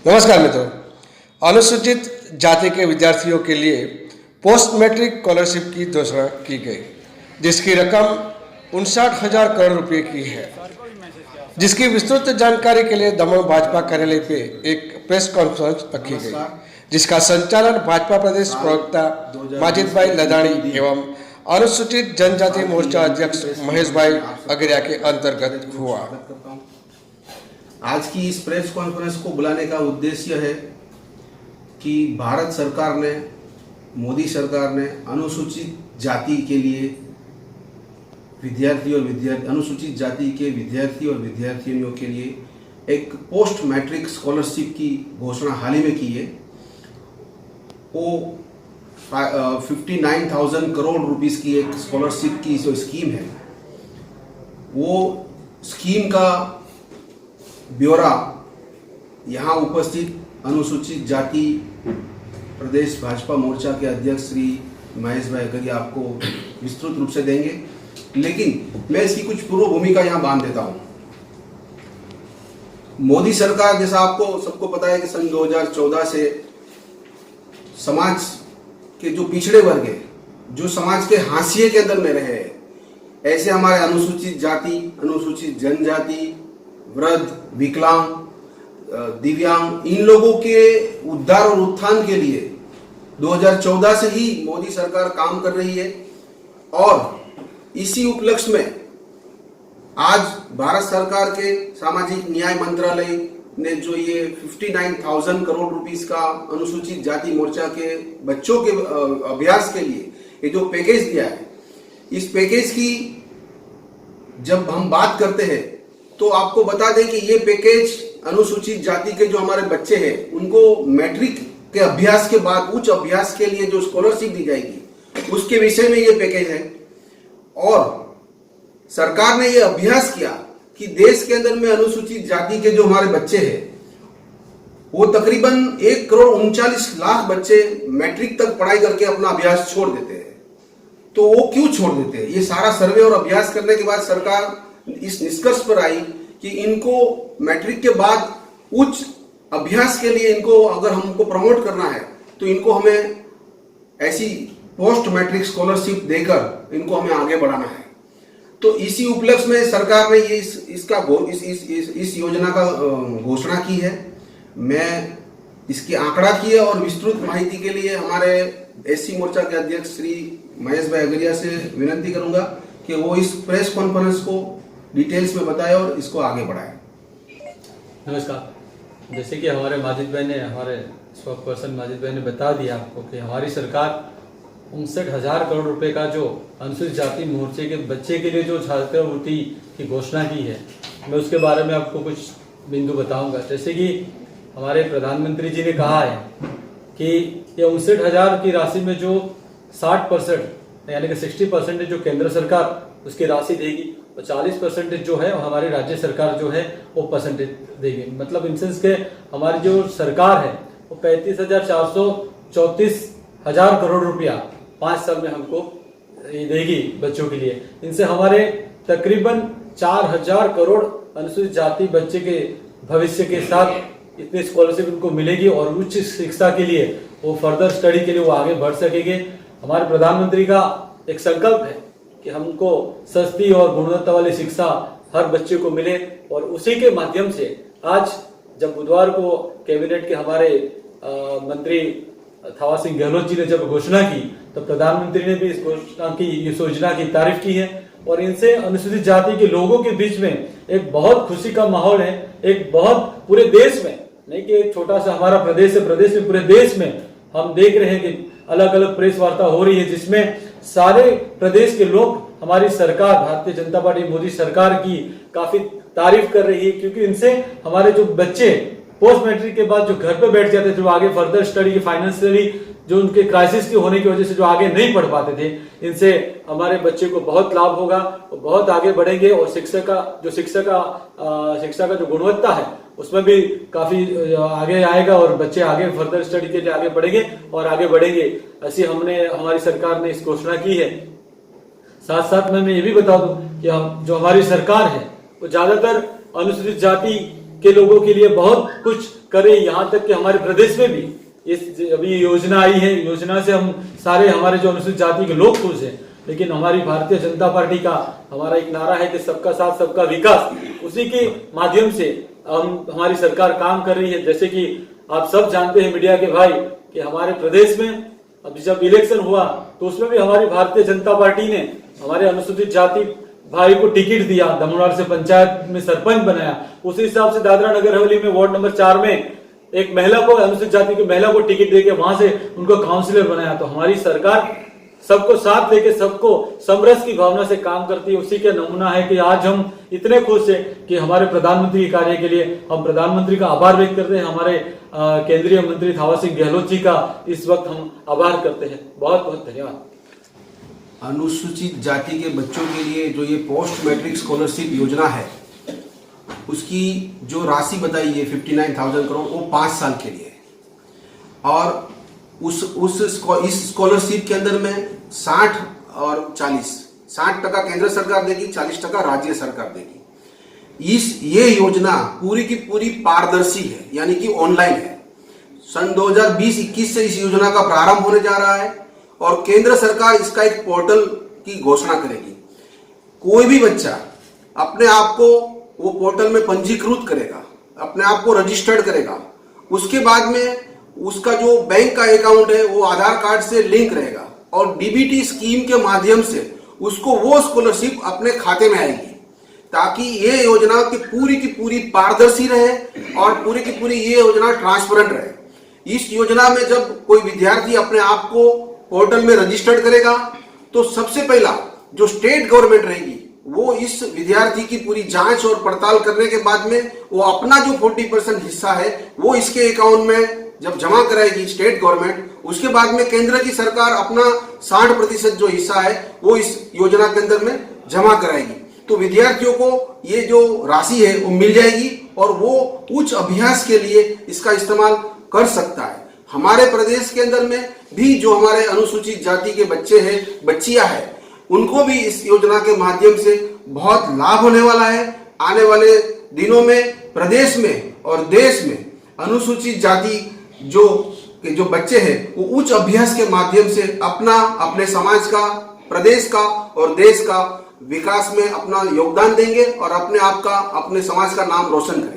नमस्कार मित्रों, अनुसूचित जाति के विद्यार्थियों के लिए पोस्ट मैट्रिक स्कॉलरशिप की घोषणा की गई, जिसकी रकम 59,000 करोड़ रुपए की है। जिसकी विस्तृत जानकारी के लिए दमन भाजपा कार्यालय पे एक प्रेस कॉन्फ्रेंस रखी गई, जिसका संचालन भाजपा प्रदेश प्रवक्ता माजिद भाई लदानी एवं अनुसूचित जनजाति मोर्चा अध्यक्ष महेश भाई अगरिया के अंतर्गत हुआ। आज की इस प्रेस कॉन्फ्रेंस को बुलाने का उद्देश्य है कि भारत सरकार ने, मोदी सरकार ने अनुसूचित जाति के लिए अनुसूचित जाति के विद्यार्थी और विद्यार्थिनियों के लिए एक पोस्ट मैट्रिक स्कॉलरशिप की घोषणा हाल ही में की है। वो 59,000 करोड़ रुपीस की एक स्कॉलरशिप की जो स्कीम है, वो स्कीम का ब्यौरा यहाँ उपस्थित अनुसूचित जाति प्रदेश भाजपा मोर्चा के अध्यक्ष श्री महेश भाई अगरिया आपको विस्तृत रूप से देंगे, लेकिन मैं इसकी कुछ पूर्व भूमिका यहाँ बांध देता हूँ। मोदी सरकार, जैसा आपको सबको पता है कि सन 2014 से समाज के जो पिछड़े वर्ग है, जो समाज के हाशिए के अंदर में रहे हैं, ऐसे हमारे अनुसूचित जाति, अनुसूचित जनजाति, वृद्ध, विकलांग, दिव्यांग, इन लोगों के उद्धार और उत्थान के लिए 2014 से ही मोदी सरकार काम कर रही है। और इसी उपलक्ष्य में आज भारत सरकार के सामाजिक न्याय मंत्रालय ने जो ये 59,000 करोड़ रुपीस का अनुसूचित जाति मोर्चा के बच्चों के अभ्यास के लिए ये जो पैकेज दिया है, इस पैकेज की जब हम बात करते हैं तो आपको बता दें कि ये पैकेज अनुसूचित जाति के जो हमारे बच्चे हैं, उनको मैट्रिक के अभ्यास के बाद उच्च अभ्यास के लिए जो स्कॉलरशिप दी जाएगी, उसके विषय में ये पैकेज है। और सरकार ने ये अभ्यास किया कि देश के अंदर में अनुसूचित जाति के जो हमारे बच्चे हैं, वो तकरीबन 1,39,00,000 बच्चे मैट्रिक तक पढ़ाई करके अपना अभ्यास छोड़ देते हैं। तो वो क्यों छोड़ देते हैं? ये सारा सर्वे और अभ्यास करने के बाद सरकार इस निष्कर्ष पर आई कि इनको मैट्रिक के बाद उच्च अभ्यास के लिए इनको अगर हमको प्रमोट करना है तो इनको हमें ऐसी पोस्ट मैट्रिक स्कॉलरशिप देकर इनको हमें आगे बढ़ाना है। तो इसी उपलक्ष्य में सरकार ने ये इस योजना का घोषणा की है। मैं इसकी आंकड़ा की है और विस्तृत माहिती के लिए हमारे एससी मोर्चा के अध्यक्ष श्री महेश भाई अगरिया से विनती करूंगा कि वो इस प्रेस कॉन्फ्रेंस को डिटेल्स में बताए और इसको आगे बढ़ाए। नमस्कार। जैसे कि हमारे माजिद भाई ने, हमारे स्पोक्सपर्सन माजिद भाई ने बता दिया आपको कि हमारी सरकार 59,000 करोड़ रुपए का जो अनुसूचित जाति मोर्चे के बच्चे के लिए जो छात्रवृत्ति की घोषणा की है, मैं उसके बारे में आपको कुछ बिंदु बताऊंगा। जैसे कि हमारे प्रधानमंत्री जी ने कहा है कि ये 59,000 की राशि में जो 60% यानी कि 60% जो केंद्र सरकार उसकी राशि देगी और 40% जो है हमारी राज्य सरकार जो है वो परसेंटेज देगी। मतलब इन सेंस के हमारी जो सरकार है वो 35,434,000 करोड़ रुपया 5 साल में हमको देगी बच्चों के लिए। इनसे हमारे तकरीबन 4,000 करोड़ अनुसूचित जाति बच्चे के भविष्य के साथ इतनी स्कॉलरशिप उनको मिलेगी और उच्च शिक्षा के लिए वो फर्दर स्टडी के लिए वो आगे बढ़ सकेंगे। हमारे प्रधानमंत्री का एक संकल्प है कि हमको सस्ती और गुणवत्ता वाली शिक्षा हर बच्चे को मिले, और उसी के माध्यम से आज जब बुधवार को कैबिनेट के हमारे मंत्री थावर सिंह गहलोत जी ने जब घोषणा की तो प्रधानमंत्री ने भी इस योजना की तारीफ की है। और इनसे अनुसूचित जाति के लोगों के बीच में एक बहुत खुशी का माहौल है। एक बहुत पूरे देश में, नहीं कि एक छोटा सा हमारा प्रदेश है, प्रदेश में पूरे देश में हम देख रहे हैं कि अलग अलग प्रेस वार्ता हो रही है जिसमें सारे प्रदेश के लोग हमारी सरकार भारतीय जनता पार्टी मोदी सरकार की काफी तारीफ कर रही है, क्योंकि इनसे हमारे जो बच्चे पोस्ट मैट्रिक के बाद जो घर पे बैठ जाते थे, जो आगे फर्दर स्टडी फाइनेंशियली जो उनके क्राइसिस के होने की वजह से जो आगे नहीं पढ़ पाते थे, इनसे हमारे बच्चे को बहुत लाभ होगा, वो बहुत आगे बढ़ेंगे और शिक्षा का जो गुणवत्ता है उसमें भी काफी आगे आएगा और बच्चे आगे फर्दर स्टडी के लिए आगे बढ़ेंगे और आगे बढ़ेंगे। ऐसी हमारी सरकार ने इस घोषणा की है। साथ साथ मैं ये भी बता दूं कि हम जो हमारी सरकार है वो ज्यादातर अनुसूचित जाति के लोगों के लिए बहुत कुछ करें, यहाँ तक कि हमारे प्रदेश में भी इस अभी योजना आई है, योजना से हम सारे हमारे जो अनुसूचित जाति के लोग खुश हैं। लेकिन हमारी भारतीय जनता पार्टी का हमारा एक नारा है कि सबका साथ सबका विकास, उसी के माध्यम से हमारी सरकार काम कर रही है। जैसे कि आप सब जानते हैं मीडिया के भाई कि हमारे प्रदेश में अभी जब इलेक्शन हुआ तो उसमें भी हमारी भारतीय जनता पार्टी ने हमारे अनुसूचित जाति भाई को टिकट दिया, दमोनार से पंचायत में सरपंच बनाया। उसी हिसाब से दादरा नगर हवेली में वार्ड नंबर 4 में एक महिला को, अनुसूचित जाति की महिला को टिकट देके वहां से उनको काउंसिलर बनाया। तो हमारी सरकार सबको साथ लेके सबको समरस की भावना से काम करती है। उसी का नमूना है कि आज हम इतने खुश हैं कि हमारे प्रधानमंत्री के कार्य के लिए हम प्रधानमंत्री का आभार व्यक्त करते हैं। हमारे केंद्रीय मंत्री थावर सिंह गहलोत जी का इस वक्त हम आभार करते हैं। बहुत बहुत धन्यवाद। अनुसूचित जाति के बच्चों के लिए जो ये पोस्ट मैट्रिक स्कॉलरशिप योजना है, उसकी जो राशि बताई है 59,000 करोड़, वो 5 साल के लिए। और इस स्कॉलरशिप के अंदर में 60 और 40% केंद्र सरकार देगी, 40% राज्य सरकार देगी। ये योजना पूरी की पूरी पारदर्शी है, यानी कि ऑनलाइन है। सन 2020-21 से इस योजना का प्रारंभ होने जा रहा है और केंद्र सरकार इसका एक पोर्टल की घोषणा करेगी। कोई भी बच्चा अपने आप को वो पोर्टल में पंजीकृत करेगा, अपने आप को रजिस्टर्ड करेगा। उसके बाद में उसका जो बैंक का अकाउंट है वो आधार कार्ड से लिंक रहेगा और डीबीटी स्कीम के माध्यम से उसको वो स्कॉलरशिप अपने खाते में आएगी, ताकि ये योजना की पूरी पारदर्शी रहे और पूरी की पूरी ये योजना ट्रांसपेरेंट रहे। इस योजना में जब कोई विद्यार्थी अपने आप को पोर्टल में रजिस्टर्ड करेगा तो सबसे पहला जो स्टेट गवर्नमेंट रहेगी वो इस विद्यार्थी की पूरी जांच और पड़ताल करने के बाद में वो अपना जो 40% हिस्सा है वो इसके अकाउंट में जब जमा कराएगी स्टेट गवर्नमेंट, उसके बाद में केंद्र की सरकार अपना 60% जो हिस्सा है वो इस योजना के अंदर में जमा कराएगी। तो विद्यार्थियों को ये जो राशि है वो मिल जाएगी और वो उच्च अभ्यास के लिए इसका इस्तेमाल कर सकता है। हमारे प्रदेश के अंदर में भी जो हमारे अनुसूचित जाति के बच्चे हैं, बच्चियां हैं, उनको भी इस योजना के माध्यम से बहुत लाभ होने वाला है। आने वाले दिनों में प्रदेश में और देश में अनुसूचित जाति जो बच्चे हैं वो उच्च अभ्यास के माध्यम से अपने समाज का, प्रदेश का और देश का विकास में अपना योगदान देंगे और अपने आप का, अपने समाज का नाम रोशन करेंगे।